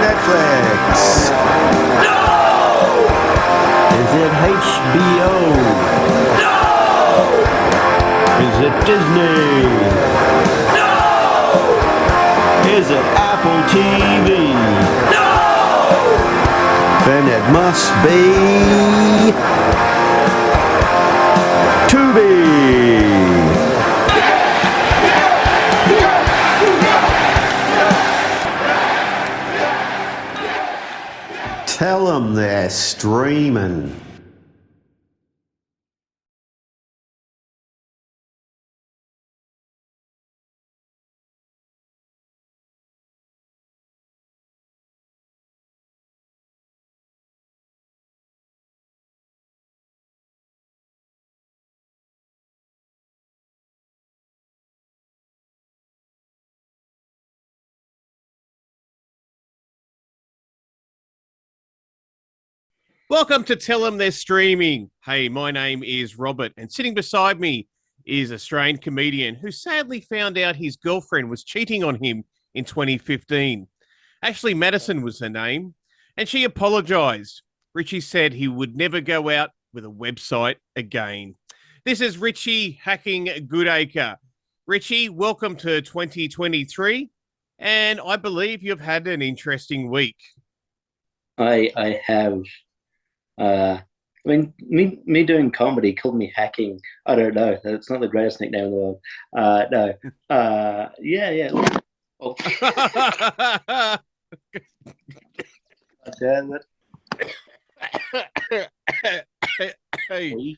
Netflix? No! Is it HBO? No! Is it Disney? No! Is it Apple TV? No! Then it must be Tubi. Tell them they're streaming. Welcome to Tell Them They're Streaming. Hey, my name is Robert, and sitting beside me is a strange comedian who sadly found out his girlfriend was cheating on him in 2015. Ashley Madison was her name, and she apologized. Richie said he would never go out with a website again. This is Richie Hacking Goodacre. Richie, welcome to 2023, and I believe you've had an interesting week. I have. I mean, me doing comedy called me hacking. I don't know. It's not the greatest nickname in the world. No. Yeah. Oh, damn it. Hey.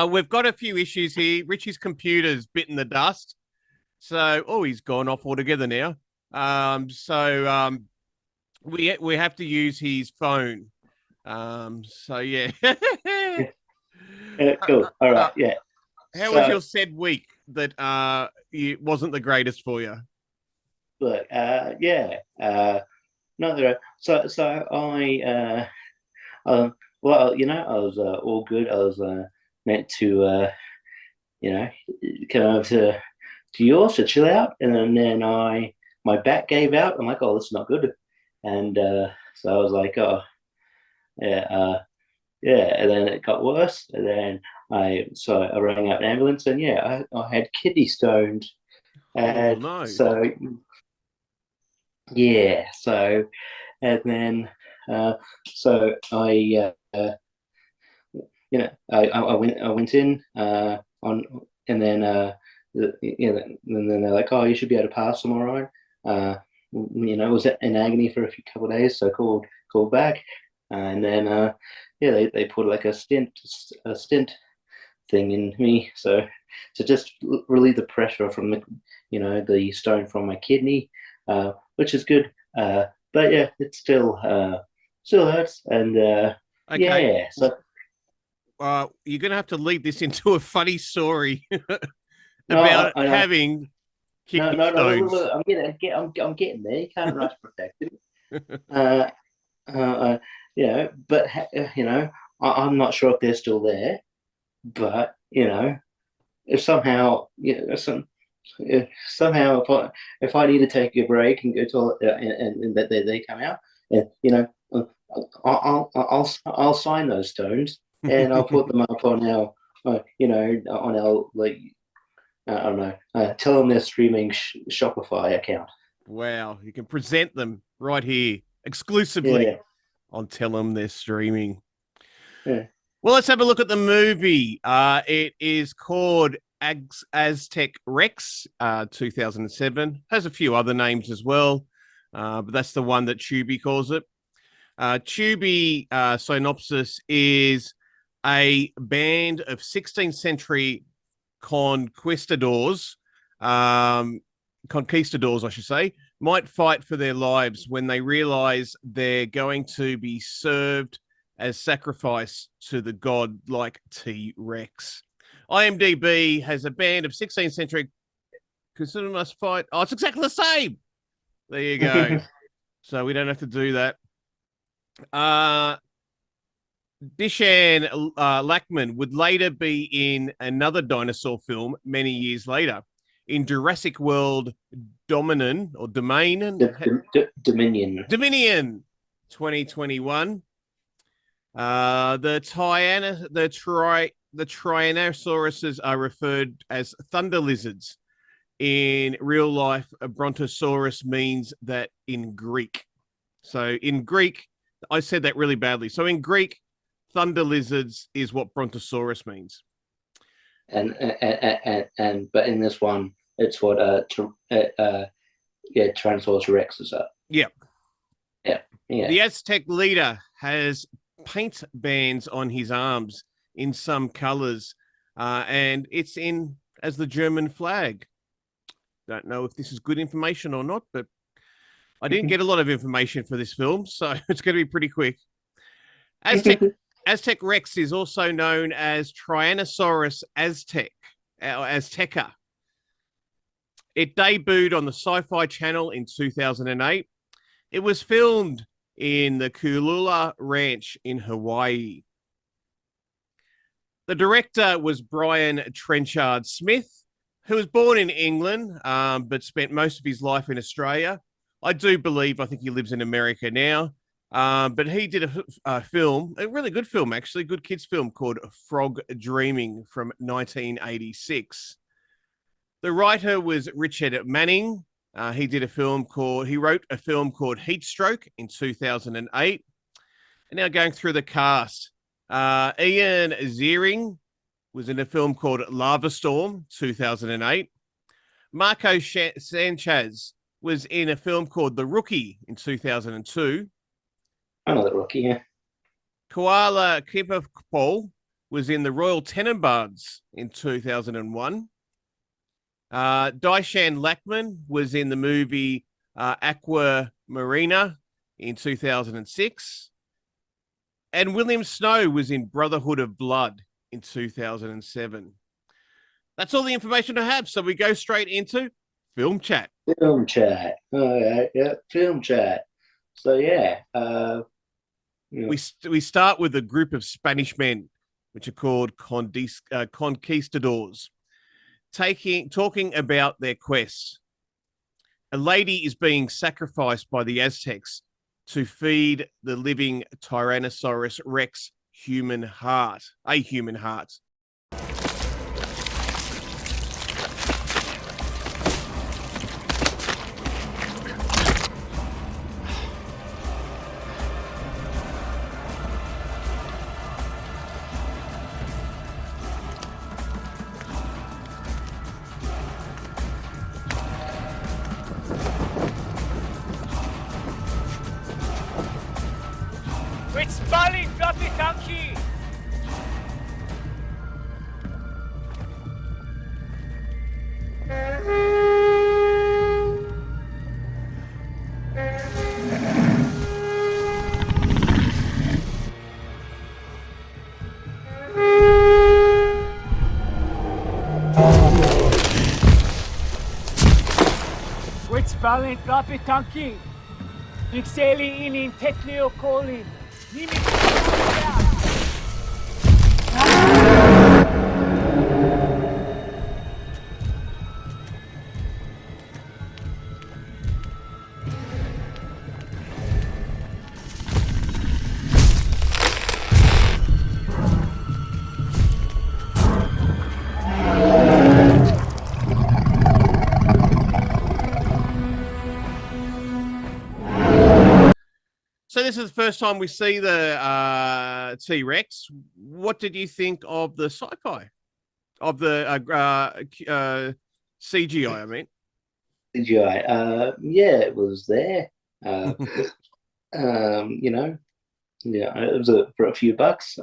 We've got a few issues here. Richie's computer's bitten the dust. So, he's gone off altogether now. We have to use his phone. Yeah. Cool. All right. Yeah. How was your said week that it wasn't the greatest for you? Look. Yeah. No, there. So I. Well, I was all good. I was meant to, come over to yours to chill out, and then my back gave out. I'm like, oh, this is not good, and so I was like, oh. Yeah, and then it got worse, and then I rang up an ambulance, and I had kidney stones, and no. so and then so I went in on, and then and then they're like, oh, you should be able to pass tomorrow. Was in agony for a couple of days, so called back. And then, they put like a stent thing in me, so to just relieve the pressure from the stone from my kidney, which is good. But yeah, it still hurts, and Okay. yeah. So you're gonna have to lead this into a funny story about having kidney stones. Look, I'm getting there. You can't rush perfection. But I'm not sure if they're still there. But if somehow, if I need to take a break and go to and that they come out, and I'll sign those stones and I'll put them up on our, on our, like, I don't know, tell them they're streaming Shopify account. Wow, you can present them right here exclusively. Yeah. On Tell Them They're Streaming. Yeah. Well, let's have a look at the movie. It is called Aztec Rex, 2007. Has a few other names as well, but that's the one that Tubi calls it. Tubi synopsis is a band of 16th century conquistadors, I should say, might fight for their lives when they realize they're going to be served as sacrifice to the god like T-Rex. IMDb has a band of 16th century consider must fight. Oh, it's exactly the same. There you go. So we don't have to do that. Dishan Lackman would later be in another dinosaur film many years later. in Jurassic World Dominion or Domain Dominion. Dominion 2021. The Tyrannosauruses are referred as thunder lizards. In real life, a brontosaurus means that in Greek. So in Greek, I said that really badly. So in Greek, thunder lizards is what brontosaurus means. And but in this one, it's what Tyrannosaurus Rex is up. Yeah. Yeah. The Aztec leader has paint bands on his arms in some colors, and it's in as the German flag. Don't know if this is good information or not, but I didn't get a lot of information for this film, so it's going to be pretty quick. Aztec Rex is also known as Tyrannosaurus Azteca. It debuted on the Sci-Fi Channel in 2008. It was filmed in the Kulula Ranch in Hawaii. The director was Brian Trenchard-Smith, who was born in England, but spent most of his life in Australia. I think he lives in America now. But he did a film, a really good film, actually, good kids film called Frog Dreaming from 1986. The writer was Richard Manning. He wrote a film called Heat Stroke in 2008. And now going through the cast, Ian Ziering was in a film called Lava Storm, 2008. Marco Sanchez was in a film called The Rookie in 2002. Another Rookie, yeah. Koala Kipapol was in The Royal Tenenbaums in 2001. Daishan Lackman was in the movie Aqua Marina in 2006. And William Snow was in Brotherhood of Blood in 2007. That's all the information I have. So we go straight into film chat. Film chat. All right, yeah, film chat. So yeah, we start with a group of Spanish men, which are called conquistadors, talking about their quest. A lady is being sacrificed by the Aztecs to feed the living Tyrannosaurus Rex a human heart. Balin trapi tanki. Pixeli inin tetlio colin. So this is the first time we see the T-Rex. What did you think of the sci-fi? Of the CGI, I mean? CGI. Yeah, it was there. You know, yeah, it was for a few bucks.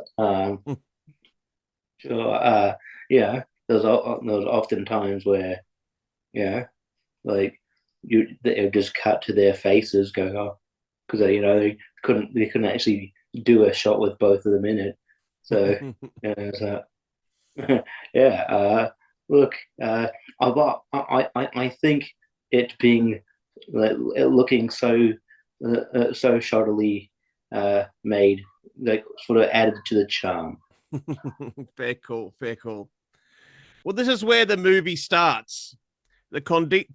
Sure. Yeah, there's often times where, yeah, like they would just cut to their faces going, oh, because they couldn't actually do a shot with both of them in it. So yeah, look, I think it being looking so shoddily made, like, sort of added to the charm. Fair call. Well, this is where the movie starts. The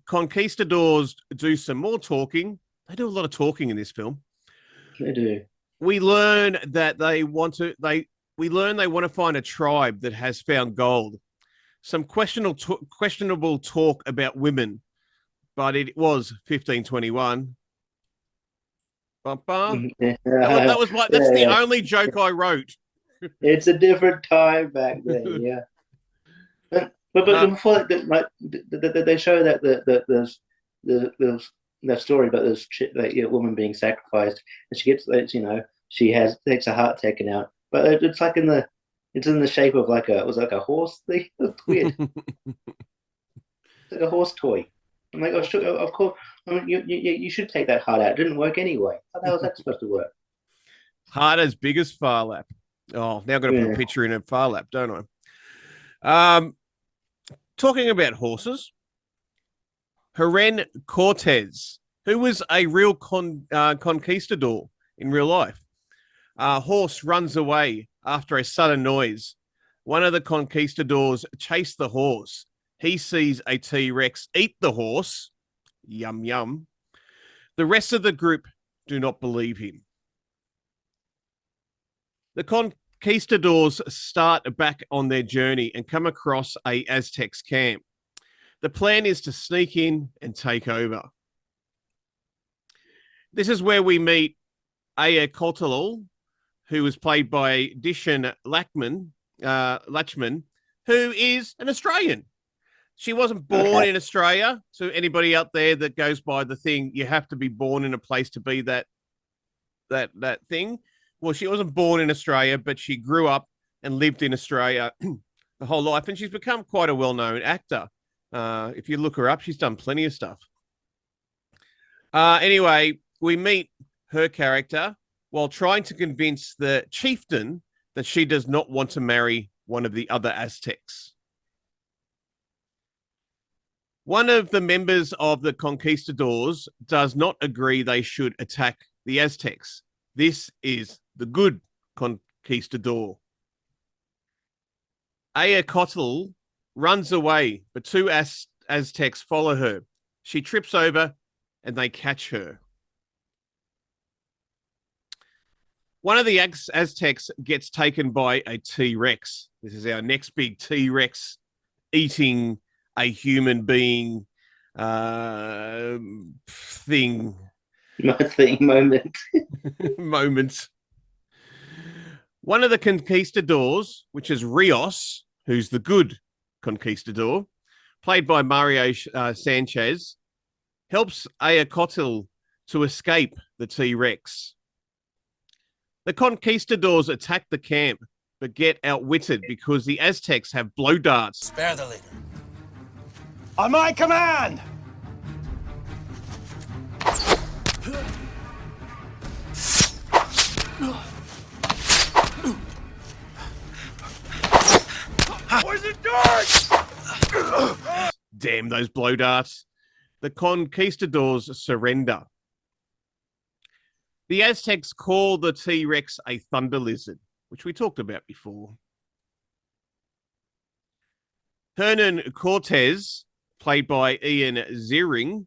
conquistadors do some more talking. They do a lot of talking in this film. They do. We learn that they want to find a tribe that has found gold. Some questionable talk about women, but it was 1521. That's the only joke I wrote. It's a different time back then, yeah. But before that, like they show that there's the story about this woman being sacrificed, and she gets she takes a heart taken out, but it's like in the shape of like a horse thing. It's weird. It's like a horse toy. I'm like, oh, sure, of course. I mean, you should take that heart out. It didn't work anyway. How the hell is that supposed to work? Heart as big as Far Lap. Oh, now I've got to put a picture in a Far Lap, don't I? Talking about horses, Heren Cortez, who was a real conquistador in real life. A horse runs away after a sudden noise. One of the conquistadors chased the horse. He sees a T-Rex eat the horse. Yum, yum. The rest of the group do not believe him. The conquistadors start back on their journey and come across a Aztec's camp. The plan is to sneak in and take over. This is where we meet Ayakotl, who was played by Dishan Lachman, who is an Australian. She wasn't born in Australia. So anybody out there that goes by the thing, you have to be born in a place to be that thing. Well, she wasn't born in Australia, but she grew up and lived in Australia the whole life. And she's become quite a well-known actor. If you look her up, she's done plenty of stuff. Anyway, we meet her character while trying to convince the chieftain that she does not want to marry one of the other Aztecs. One of the members of the conquistadors does not agree they should attack the Aztecs. This is the good conquistador. Ayakotl runs away, but two Aztecs follow her. She trips over and they catch her. One of the Aztecs gets taken by a T-Rex. This is our next big T-Rex eating a human being thing. Moment. Moment. One of the conquistadors, which is Rios, who's the good conquistador, played by Mario Sanchez, helps Ayakotl to escape the T-Rex. The conquistadors attack the camp, but get outwitted because the Aztecs have blow darts. Spare the leader. On my command! Poison darts! Damn those blow darts. The conquistadors surrender. The Aztecs call the T-Rex a thunder lizard, which we talked about before. Hernan Cortez, played by Ian Ziering,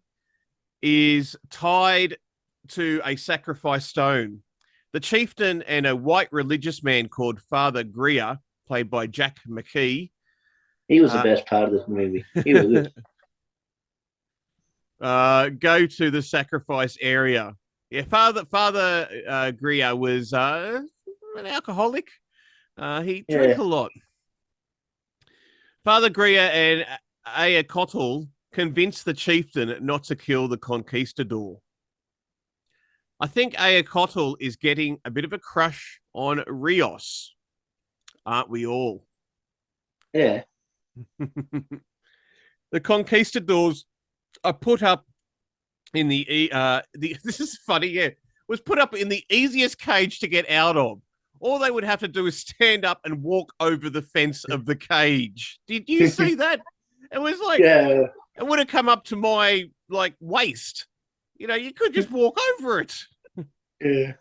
is tied to a sacrifice stone. The chieftain and a white religious man called Father Greer, played by Jack McKee. He was the best part of this movie. He was good. Go to the sacrifice area. Yeah, Father Greer was an alcoholic. He drank a lot. Father Greer and Ayakotl convinced the chieftain not to kill the conquistador. I think Ayakotl is getting a bit of a crush on Rios. Aren't we all? Yeah. The conquistadors are put up in the this is funny, yeah. Was put up in the easiest cage to get out of. All they would have to do is stand up and walk over the fence of the cage. Did you see that? It was like, Yeah. it would have come up to my waist. You could just walk over it. Yeah.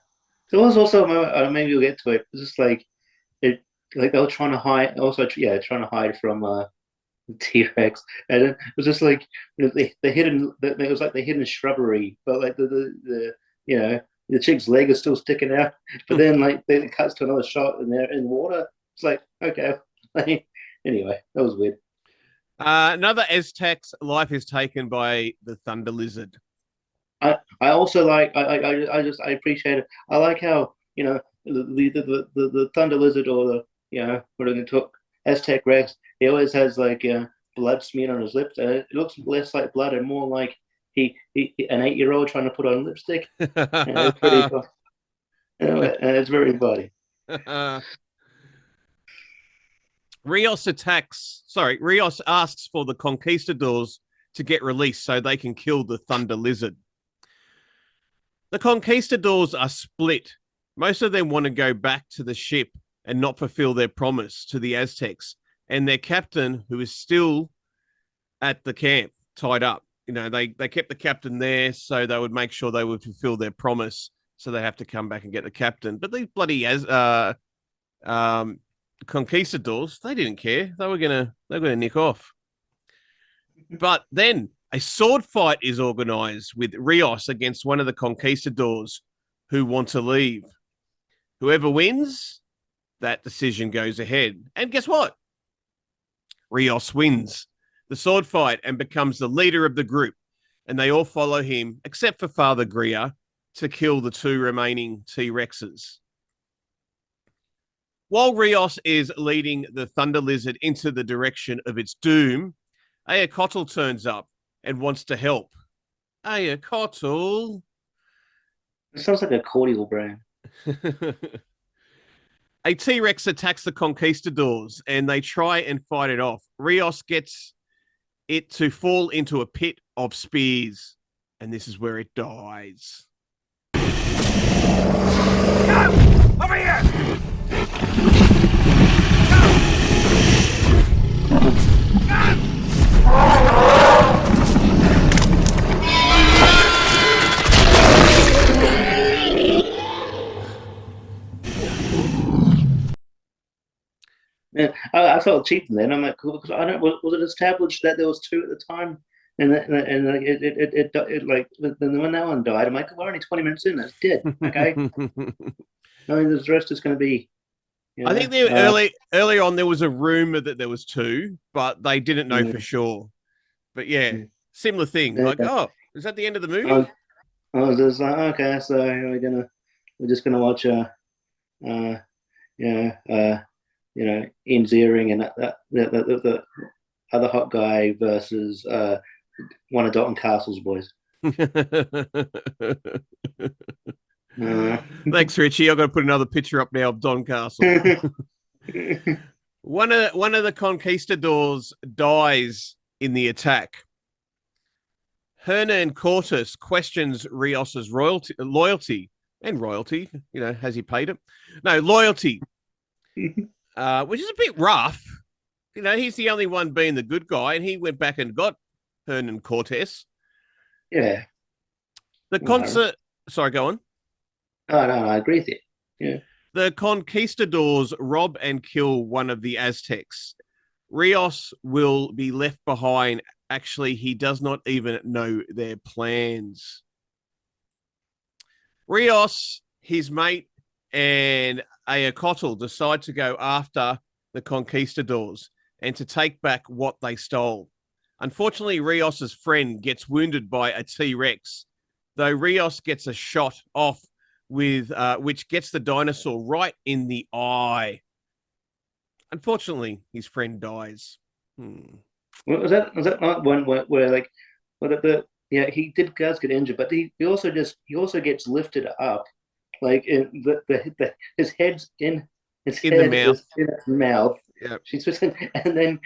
There was also a moment, maybe we'll get to it. It's just like they were trying to hide. Also, trying to hide from T-Rex, and it was just like the hidden. It was like the hidden shrubbery, but like the you know the chick's leg is still sticking out. But then it cuts to another shot and they're in water. It's like okay, anyway, that was weird. Another Aztec's life is taken by the thunder lizard. I also like I appreciate it. I like how the thunder lizard or the what are they took Aztec Rex. He always has like blood smeared on his lips, and it looks less like blood and more like he an 8-year-old trying to put on lipstick. It's pretty cool. It's very funny. Rios asks for the conquistadors to get released so they can kill the thunder lizard. The conquistadors are split. Most of them want to go back to the ship and not fulfill their promise to the Aztecs, and their captain, who is still at the camp, tied up. They kept the captain there so they would make sure they would fulfill their promise, so they have to come back and get the captain. But these bloody conquistadors, they didn't care. They were gonna nick off. But then a sword fight is organized with Rios against one of the conquistadors who want to leave. Whoever wins, that decision goes ahead. And guess what? Rios wins the sword fight and becomes the leader of the group. And they all follow him, except for Father Greer, to kill the 2 remaining T-Rexes. While Rios is leading the thunder lizard into the direction of its doom, Ayacotl turns up and wants to help. Ayacotl. It sounds like a cordial brand. A T-Rex attacks the conquistadors and they try and fight it off. Rios gets it to fall into a pit of spears, and this is where it dies. Over here! Yeah, I felt cheating then. I'm like, because I don't. Was it established that there was 2 at the time, and when that one died, I'm like, we're only 20 minutes in. That's dead. Okay. I mean, the rest is going to be. I think early on there was a rumor that there was 2, but they didn't know for sure. But yeah, similar thing. Like, oh, is that the end of the movie? I was just like, okay, so we're just gonna watch Ian Ziering and the other hot guy versus one of Dalton Castle's boys. Thanks, Richie. I've got to put another picture up now of Don Castle. One of the conquistadors dies in the attack. Hernan Cortes questions Rios's loyalty. Has he paid it? No, loyalty, which is a bit rough. He's the only one being the good guy, and he went back and got Hernan Cortes. Yeah. Sorry, go on. Oh, no, I agree with you. Yeah. The conquistadors rob and kill one of the Aztecs. Rios will be left behind. Actually, he does not even know their plans. Rios, his mate, and Ayacotl decide to go after the conquistadors and to take back what they stole. Unfortunately, Rios's friend gets wounded by a T-Rex, though Rios gets a shot off with which gets the dinosaur right in the eye. Unfortunately, his friend dies. Was that not one where like, he does get injured, but he also gets lifted up, like in his head's in his in head the mouth. is in his mouth. Yep. And then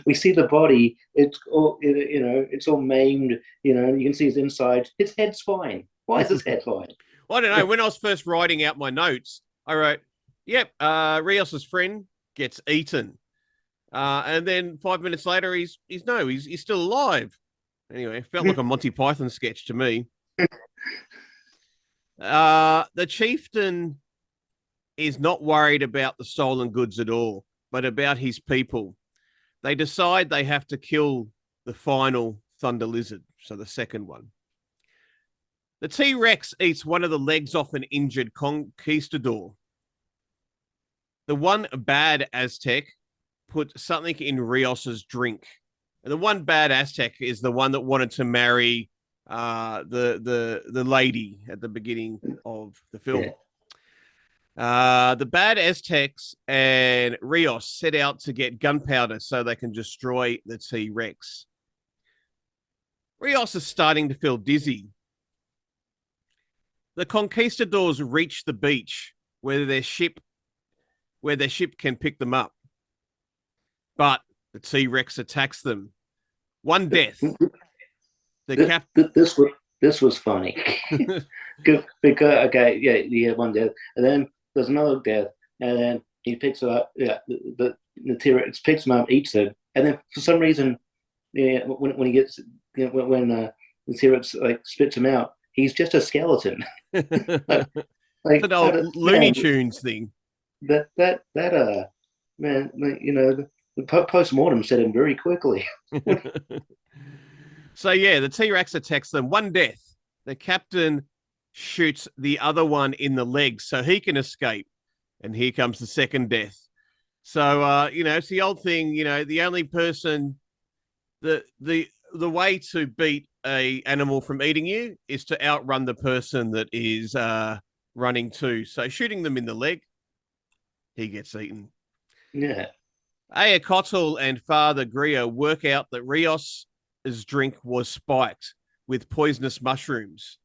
we see the body. It's all it's all maimed. You can see his inside. His head's fine. Why is his head fine? Well, I don't know. When I was first writing out my notes, I wrote, "Yep, Rios's friend gets eaten," and then 5 minutes later, he's still alive. Anyway, it felt like a Monty Python sketch to me. The chieftain is not worried about the stolen goods at all, but about his people. They decide they have to kill the final thunder lizard, so the second one. The T-Rex eats one of the legs off an injured conquistador. The one bad Aztec put something in Rios's drink. And the one bad Aztec is the one that wanted to marry the lady at the beginning of the film. The bad Aztecs and Rios set out to get gunpowder so they can destroy the T-Rex. Rios is starting to feel dizzy. The conquistadors reach the beach where their ship can pick them up. But the T-Rex attacks them. One death. This was funny. Because one death, and then there's another death, and then he picks it up. Yeah, the T-Rex picks him up, eats it, and then for some reason, when he gets when the T-Rex like spits him out, he's just a skeleton. Like an old Looney Tunes thing. Man, the post-mortem set him very quickly. So yeah, the T-Rex attacks them. One death. The captain shoots the other one in the leg so he can escape. And here comes the second death. So it's the old thing, the only person the way to beat a animal from eating you is to outrun the person that is running too. So shooting them in the leg, he gets eaten. Yeah. Ayacotl and Father Grier work out that Rios's drink was spiked with poisonous mushrooms.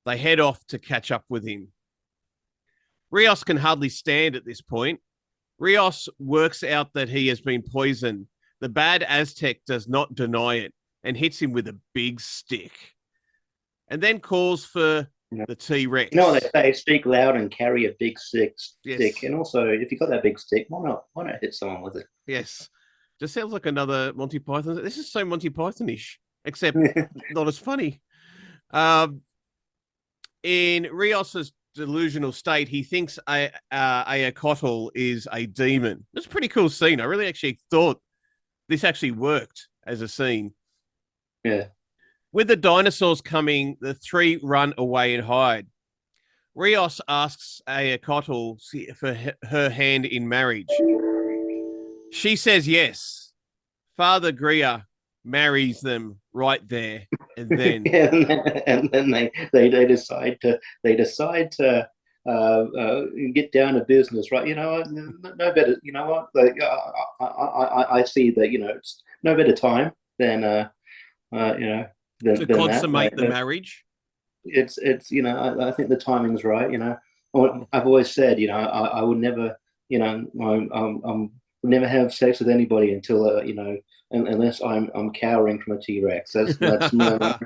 They head off to catch up with him. Rios can hardly stand at this point. Rios works out that he has been poisoned. The bad Aztec does not deny it and hits him with a big stick. And then calls for the T-Rex. No, they say speak loud and carry a big stick. Yes. And also, if you've got that big stick, why not hit someone with it? Yes. Just sounds like another Monty Python. This is so Monty Python-ish, except not as funny. In Rios's delusional state, he thinks Ayacotl is a demon. It's a pretty cool scene. I really actually thought this actually worked as a scene. Yeah. With the dinosaurs coming, the three run away and hide. Rios asks Ayacotl for her hand in marriage. She says yes. Father Grier marries them right there and then. And then they decide to get down to business, right? No better. You know what? Like, I see that. It's no better time than to consummate the marriage. It's I think the timing's right. I've always said I would never never have sex with anybody until unless I'm cowering from a T-Rex. That's my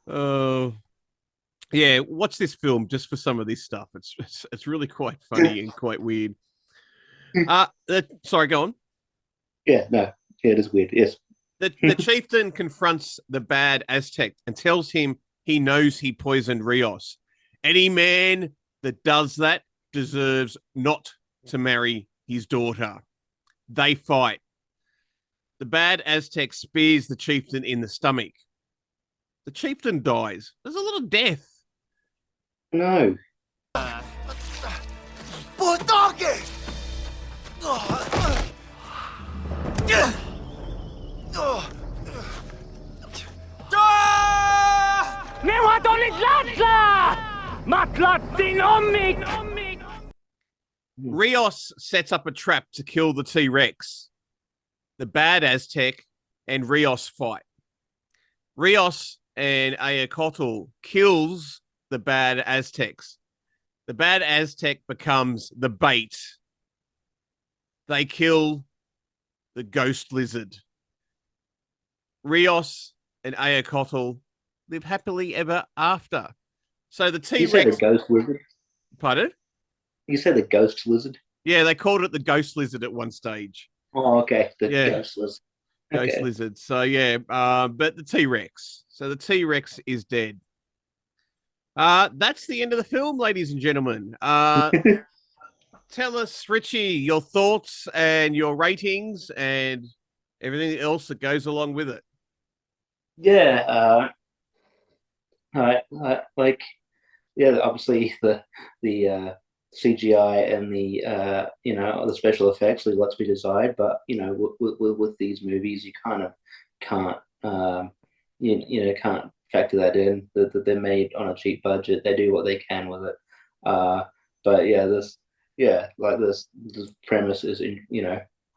Oh yeah, watch this film just for some of this stuff. It's really quite funny and quite weird. Sorry, go on. Yeah, it is weird. Yes. The chieftain confronts the bad Aztec and tells him he knows he poisoned Rios. Any man that does that deserves not to marry his daughter. They fight. The bad Aztec spears the chieftain in the stomach. The chieftain dies. There's a little death. No. Rios sets up a trap to kill the T-Rex. The bad Aztec and Rios fight. Rios and Ayacotl kills the bad Aztecs. The bad Aztec becomes the bait. They kill the ghost lizard. Rios and Ayacotl live happily ever after. So the T-Rex... You said the ghost lizard? Pardon? You said the ghost lizard? Yeah, they called it the ghost lizard at one stage. Oh, okay. The ghost lizard. Ghost lizard. So, yeah, but the T-Rex. So the T-Rex is dead. That's the end of the film, ladies and gentlemen. Tell us, Richie, your thoughts and your ratings and everything else that goes along with it. Yeah, like obviously the CGI and the the special effects leave lots to be desired, but with these movies you kind of can't can't factor that in that they're made on a cheap budget. They do what they can with it. But this premise is it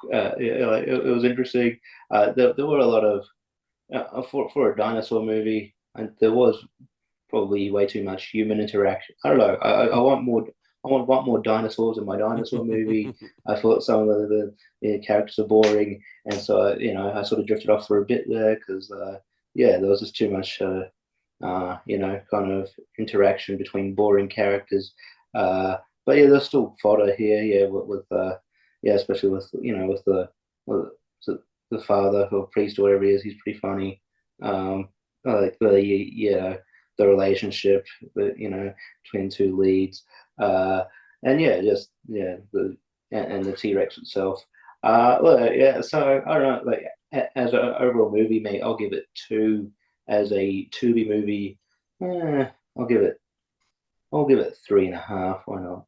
was interesting. There were a lot of for a dinosaur movie, and there was probably way too much human interaction. I don't know. I want more. I want more dinosaurs in my dinosaur movie. I thought some of the characters are boring, and so I sort of drifted off for a bit there because there was just too much kind of interaction between boring characters. But there's still fodder here, especially with the father or priest or whatever he is. He's pretty funny. Like the relationship between two leads, and the T-Rex itself. So I don't know, like as an overall movie, mate, I'll give it 2. As a Tubi movie, I'll give it 3.5. Why not?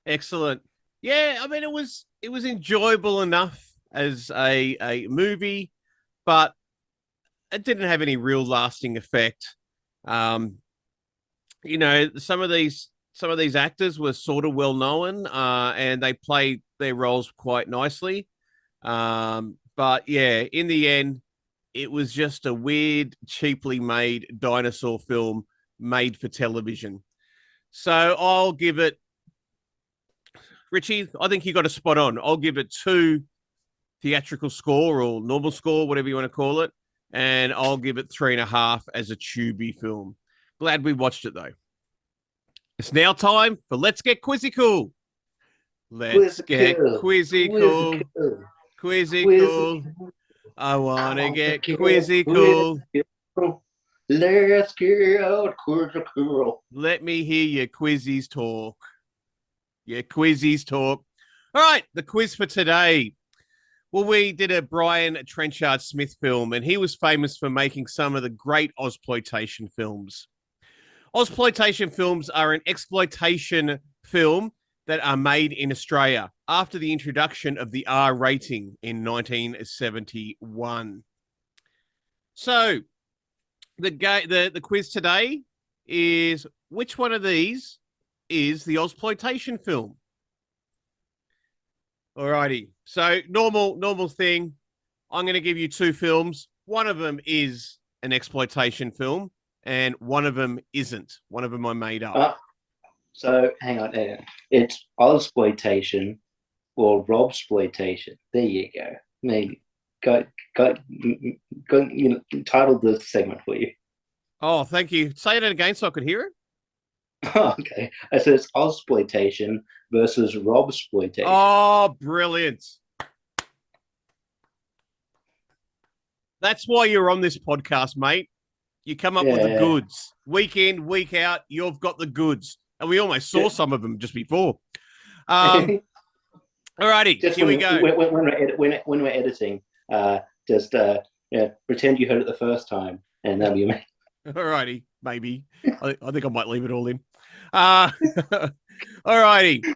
Excellent. Yeah, I mean it was enjoyable enough as a movie, but it didn't have any real lasting effect. Some of these actors were sort of well known, and they played their roles quite nicely. But yeah, in the end, it was just a weird, cheaply made dinosaur film made for television. So I'll give it, Richie, I think you got a spot on. I'll give it 2 theatrical score or normal score, whatever you want to call it. And I'll give it 3.5 as a Tubi film. Glad we watched it, though. It's now time for Let's Get Quizzical. Let's get Quizzical. Quizzical. I want to get Quizzical. Let's get Quizzical. Let me hear your quizzies talk. Your quizzies talk. All right, the quiz for today. Well, we did a Brian Trenchard-Smith film, and he was famous for making some of the great Ozploitation films. Ozploitation films are an exploitation film that are made in Australia after the introduction of the R rating in 1971. So, the quiz today is, which one of these is the Ozploitation film? Alrighty, so normal thing. I'm going to give you 2 films. One of them is an exploitation film, and one of them isn't. One of them I made up. So hang on. It's Ozploitation or Robsploitation. There you go. Maybe got titled the segment for you. Oh, thank you. Say it again so I could hear it. Oh, okay. So it's Ozploitation versus Robsploitation. Oh, brilliant. That's why you're on this podcast, mate. You come up with the goods. Week in, week out, you've got the goods. And we almost saw some of them just before. Alrighty, here we go. When we're editing, just pretend you heard it the first time, and that'll be amazing. Alrighty, maybe. I think I might leave it all in. Alrighty,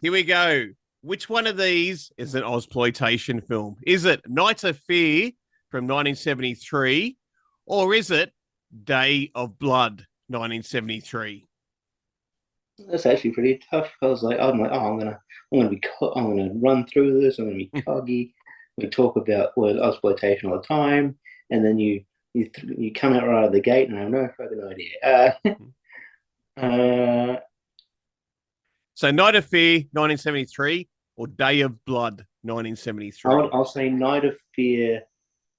here we go. Which one of these is an Ozploitation film? Is it Night of Fear from 1973, or is it Day of Blood, 1973? That's actually pretty tough. I'm like, I'm gonna run through this. I'm gonna be coggy. We talk about Ozploitation all the time, and then you come out right out of the gate, and I have no fucking idea. So Night of Fear, 1973, or Day of Blood, 1973? I'll say Night of Fear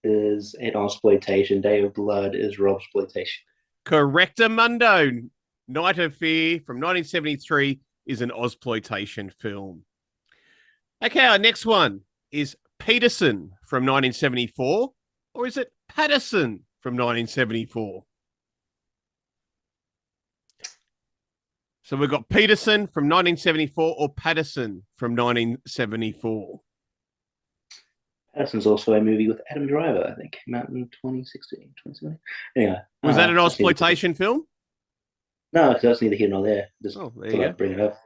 is an Ozploitation. Day of Blood is Robsploitation. Correctamundo. Night of Fear from 1973 is an Ozploitation film. Okay, our next one is Peterson from 1974, or is it Patterson from 1974? So we've got Peterson from 1974 or Patterson from 1974. Patterson's also a movie with Adam Driver, I think, came out in 2016, 2017. Anyway. Was that an that's neither- exploitation film? No, because that's neither here nor there. Just Oh, there thought you I'd bring it up.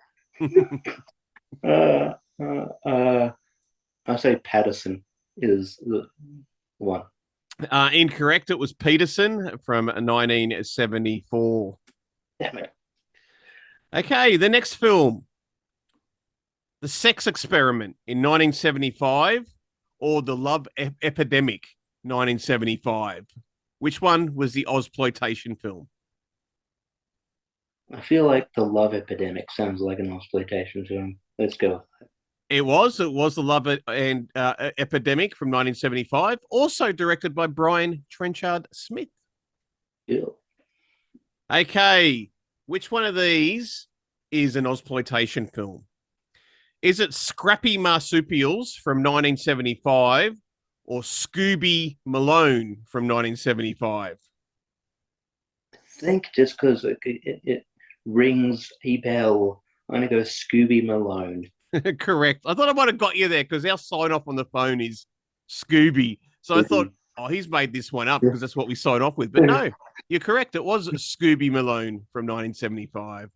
I say Patterson is the one. Incorrect. It was Peterson from 1974. Damn it. Okay, the next film. The Sex Experiment in 1975 or The Love Epidemic 1975. Which one was the Ozploitation film? I feel like The Love Epidemic sounds like an exploitation film. Let's go. It was The Love Epidemic from 1975, also directed by Brian Trenchard-Smith. Yeah. Okay, which one of these is an Ozploitation film? Is it Scrappy Marsupials from 1975 or Scooby Malone from 1975? I think just because it rings a bell, I'm going to go Scooby Malone. Correct. I thought I might have got you there because our sign off on the phone is Scooby. So I thought, oh, he's made this one up because that's what we sign off with. But no, you're correct. It was Scooby Malone from 1975.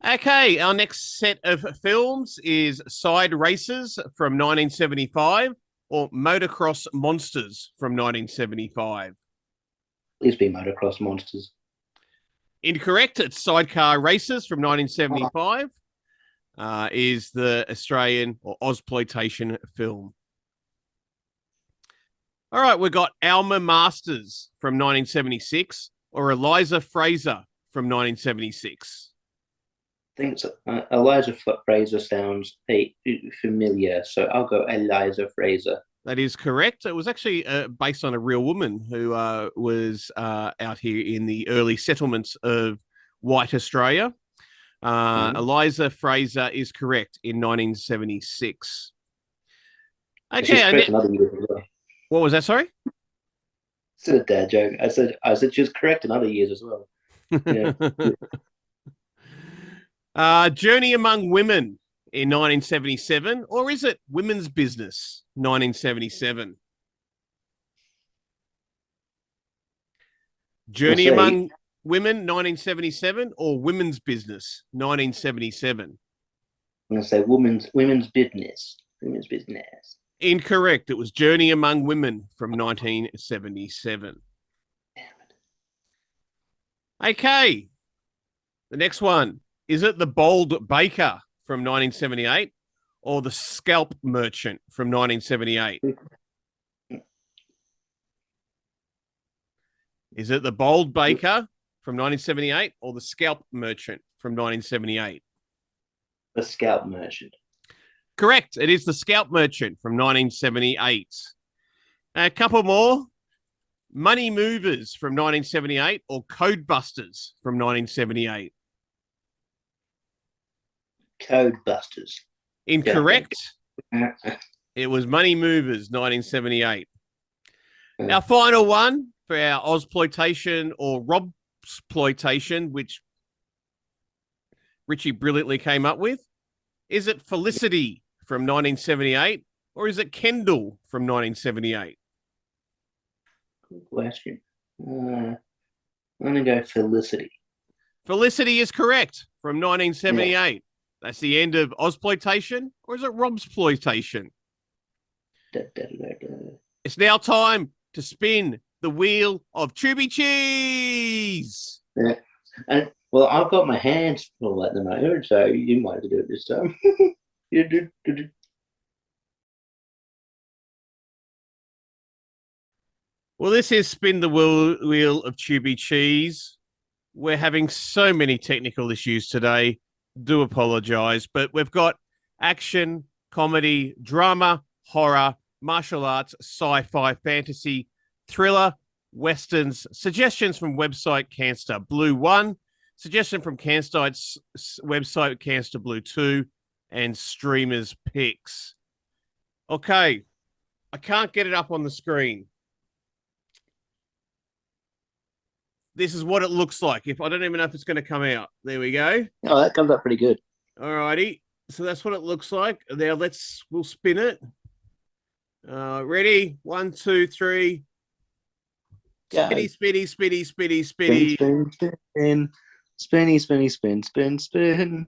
Okay, our next set of films is Side Races from 1975 or Motocross Monsters from 1975. Please be Motocross Monsters. Incorrect. It's Sidecar Races from 1975. Is the Australian or Ozploitation film. All right, we've got Alma Masters from 1976 or Eliza Fraser from 1976. I think it's Eliza Fraser sounds familiar, so I'll go Eliza Fraser. That is correct. It was actually based on a real woman who was out here in the early settlements of white Australia. Eliza Fraser is correct in 1976. Okay. What was that? Sorry? It's a dad joke. I said she was correct in other years as well. Yeah. Journey Among Women in 1977, or is it Women's Business 1977? Journey Among Women 1977 or Women's Business 1977? I'm going to say women's business. Women's business. Incorrect. It was Journey Among Women from 1977. Damn it. Okay. The next one. Is it The Bold Baker from 1978 or The Scalp Merchant from 1978? Is it The Bold Baker from 1978 or The Scalp Merchant from 1978? The Scalp Merchant. Correct. It is The Scalp Merchant from 1978. A couple more. Money Movers from 1978 or Code Busters from 1978? Code Busters. Incorrect. It was Money Movers 1978. Our final one for our Ozploitation or Robsploitation, which Richie brilliantly came up with. Is it Felicity from 1978 or is it Kendall from 1978? Good question. I'm going to go Felicity. Felicity is correct from 1978. Yeah. That's the end of Ozploitation, or is it Robsploitation? It's now time to spin the wheel of Chubby Cheese. Yeah. And well, I've got my hands full at the moment, so you might have to do it this time. Well, this is Spin the Wheel of Chubby Cheese. We're having so many technical issues today. Do apologize, but we've got action, comedy, drama, horror, martial arts, sci-fi, fantasy, thriller, westerns, suggestions from website Canster Blue 1, suggestion from Canster's website Canster Blue 2, and streamers picks. Okay, I can't get it up on the screen. this is what it looks like. If I don't even know if it's going to come out. There we go. Oh, that comes up pretty good. All righty. So that's what it looks like. Now we'll spin it. Ready? 1, 2, 3. Go. Spinny, spinny, spinny, spinny, Spin, spinny. spin, spin. Spinny, spinny, spin, spin, spin.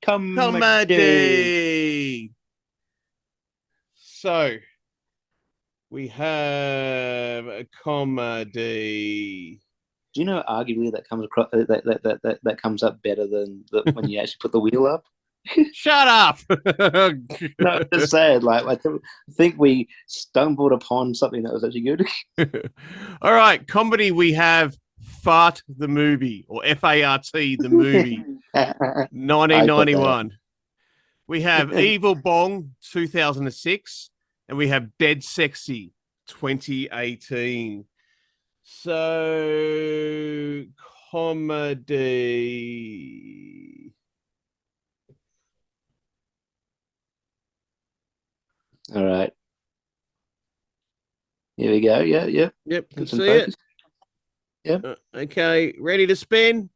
Comedy. So we have a comedy. Do you know arguably that comes across that comes up better than when you actually put the wheel up? Shut up. No, just saying, like I think we stumbled upon something that was actually good. All right, comedy. We have Fart the movie, or FART the movie, 1991. We have Evil Bong 2006, and we have Dead Sexy 2018. So comedy. All right. Here we go. Yeah, yeah. Yep, can Get some see focus. it. Yep. Okay, ready to spin?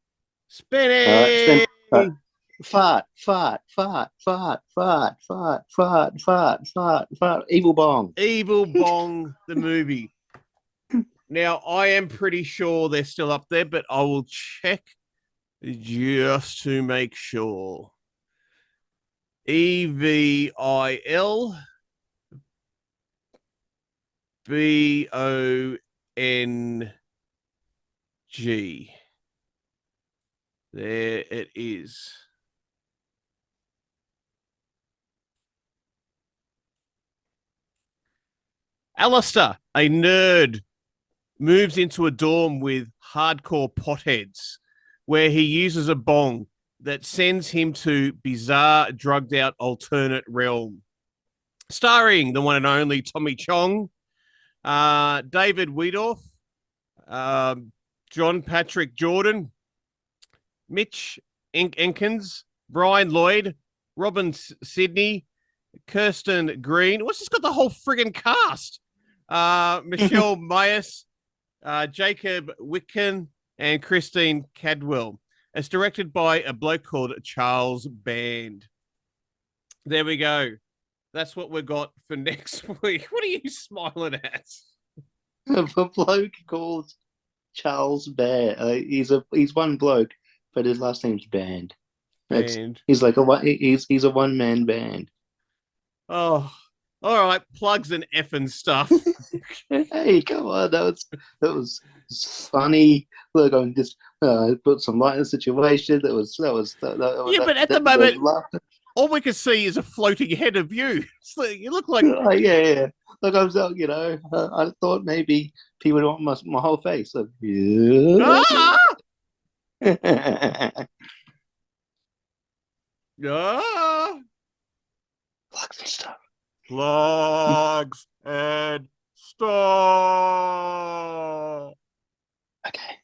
Spin it. All right, spin. Fart, fart, fart, fart, fart, fart, fart, fart, fart, fart. Evil Bong. Evil Bong, the movie. Now, I am pretty sure they're still up there, but I will check just to make sure. EVIL BONG. There it is. Alistair, a nerd, moves into a dorm with hardcore potheads where he uses a bong that sends him to bizarre, drugged out alternate realm. Starring the one and only Tommy Chong, David Wiedorf, John Patrick Jordan, Mitch Enkins, Brian Lloyd, Robin Sidney, Kirsten Green. What's this got the whole friggin' cast? Michelle Myers, Jacob Witkin, and Christine Cadwell. It's directed by a bloke called Charles Band. There we go. That's what we got for next week. What are you smiling at? A bloke called Charles Band. He's one bloke, but his last name's Band. He's like he's a one-man band. Oh, all right. Plugs and effing stuff. Hey, come on, that was funny. Look, I'm just put some light in the situation. But at the moment, all we can see is a floating head of you. So you look like yeah. Look, I was, I thought maybe people would want my whole face. So, yeah. Ah! Plugs and stuff. Plugs and stuff. Okay.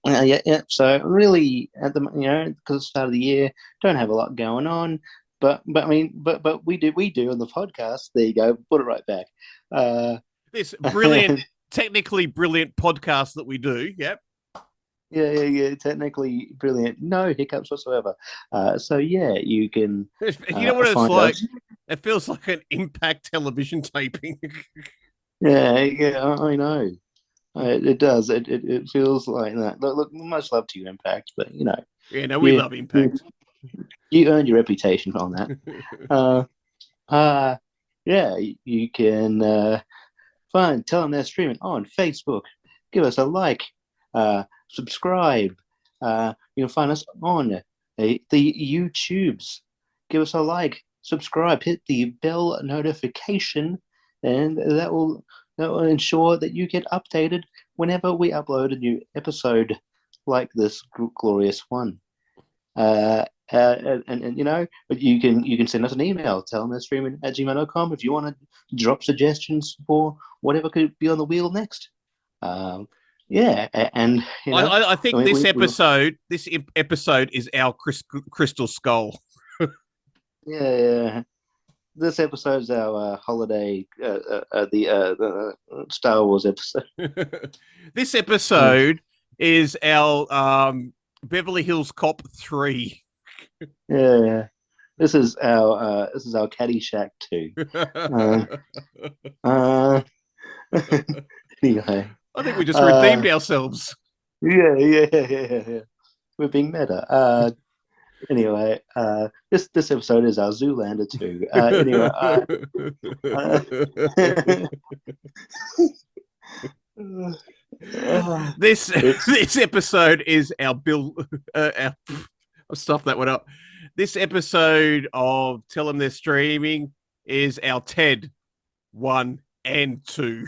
Yeah. So really, at the because it's the start of the year, don't have a lot going on. But we do on the podcast. There you go. Put it right back. This brilliant, technically brilliant podcast that we do. Yep. Yeah. Technically brilliant. No hiccups whatsoever. So yeah, you can. You know what it's like? It feels like an Impact television taping. Yeah, I know. It does. It feels like that. Look, much love to you, Impact, but you know. Yeah, no, we love Impact. You earned your reputation on that. Yeah, you can find Tell Them They're Streaming on Facebook. Give us a like. Subscribe. You can find us on the YouTubes. Give us a like. Subscribe. Hit the bell notification, and that will ensure that you get updated whenever we upload a new episode like this glorious one. And you know, but you can send us an email, tellthemthey're@gmail.com if you want to drop suggestions for whatever could be on the wheel next. Yeah, and you know, I think this episode is our crystal skull. Yeah. This episode's our holiday, the Star Wars episode. This episode is our Beverly Hills Cop 3. Yeah. This is our Caddyshack 2. Anyway. I think we just redeemed ourselves. Yeah. We're being meta. Anyway, this episode is our Zoolander 2. This episode is our Bill. I'll stop that one up. This episode of Tell Them They're Streaming is our TED 1 and 2.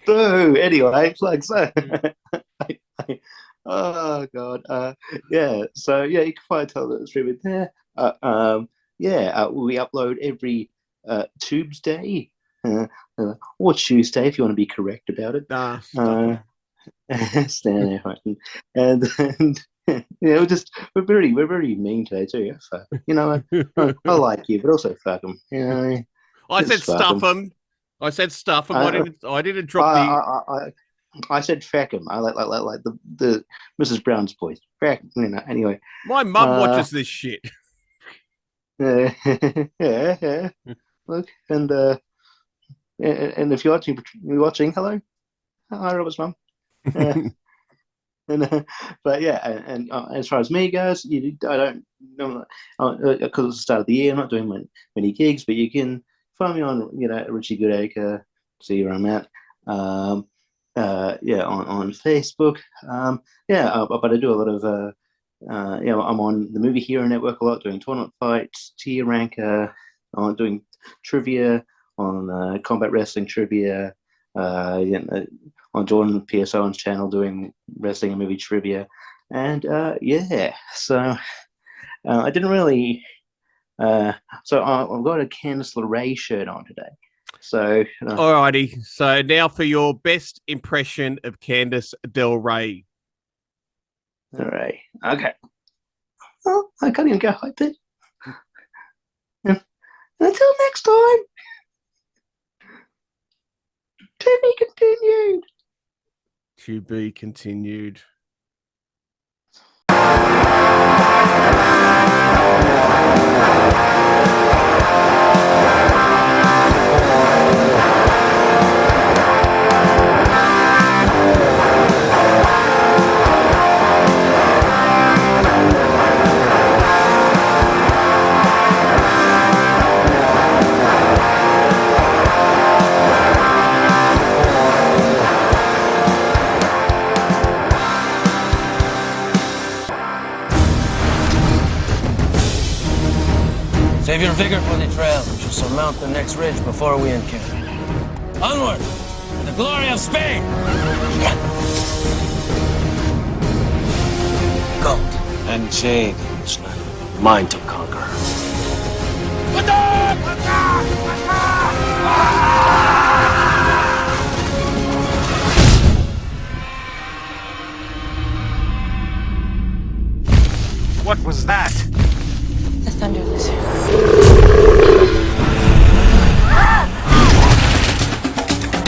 Boo! Anyway, it's like so. Oh god. So you can find Tell Them They're Streaming there. We upload every Tuesday or Tuesday if you want to be correct about it. Stand there, and we're very mean today too. So, I like you, but also fuck them. I said stuff them. I said stuff them. I didn't drop I said feck him. I like the Mrs. Brown's voice. Feck, anyway. My mum watches this shit. Yeah. Look, and if you're watching, hello. Hi, Robert's mum. But as far as me goes, I don't know because it's the start of the year. I'm not doing many gigs, but you can find me on Richie Goodacre, see where I'm at. On Facebook. But I do a lot of I'm on the Movie Hero Network a lot, doing tournament fights, tier ranker, doing trivia on combat wrestling trivia. On Jordan PSO's channel doing wrestling and movie trivia, and so I didn't really. So I've got a Candice LeRae shirt on today. So, alrighty. So now for your best impression of Candice Del Rey. All right. Okay. Well, I can't even go like that. Until next time. To be continued. To be continued. Save your vigor for the trail. We shall surmount the next ridge before we encounter. Onward! To the glory of Spain! Gold. And jade, Richland. Mine to conquer. What was that? The thunder lizard.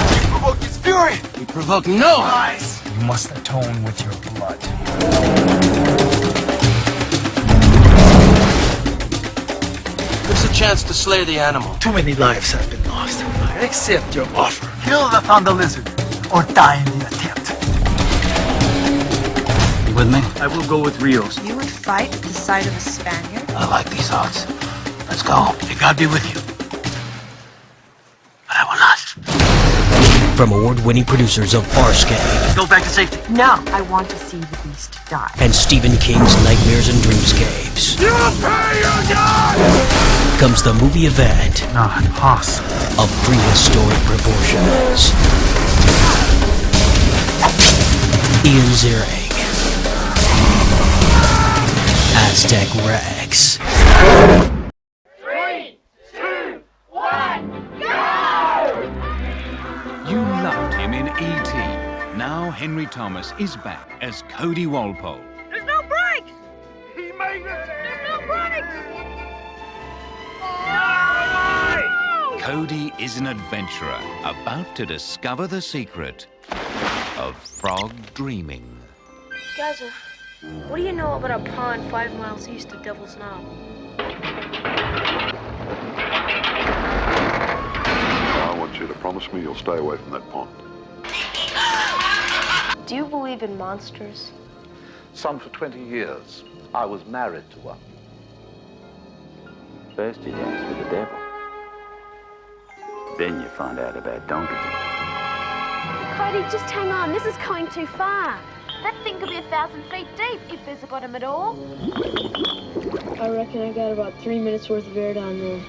You provoked its fury! We provoke no Eyes! You must atone with your blood. Give us a chance to slay the animal. Too many lives have been lost. I accept your offer. Kill the thunder lizard, or die in the attempt. You with me? I will go with Rios. You would fight at the side of a Spaniard? I like these odds. Let's go. May God be with you. But I will not. From award-winning producers of Farscape Go back to safety. No, I want to see the beast die. and Stephen King's Nightmares and Dreamscapes You pay your God! comes the movie event Not possible. of prehistoric proportions. Ian Ziering, Aztec Rex, 3, 2, 1, go! You loved him in E.T. Now Henry Thomas is back as Cody Walpole. There's no brakes! He made it! There's no brakes! No! Cody is an adventurer about to discover the secret of frog dreaming. Guys, what do you know about a pond 5 miles east of Devil's Knob? I want you to promise me you'll stay away from that pond. Do you believe in monsters? Some for 20 years. I was married to one. First you dance with the devil. Then you find out about Donkey. Cody, just hang on. This is going too far. That thing could be 1,000 feet deep if there's a bottom at all. I reckon I got about 3 minutes worth of air down there.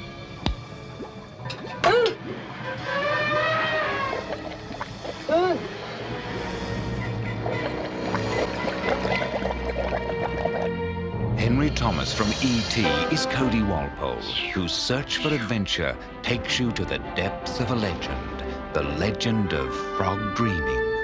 Henry Thomas from E.T. is Cody Walpole, whose search for adventure takes you to the depths of a legend, the legend of frog dreaming.